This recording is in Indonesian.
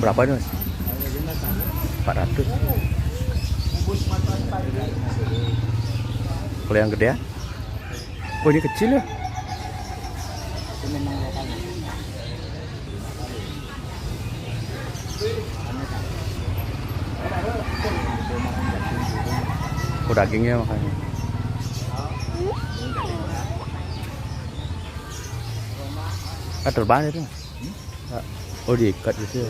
Berapa ini mas? 400. Kalau yang gede ya? Oh ini kecil ya? Oh dagingnya makanya. Terbang itu. Oh diikat gitu ya.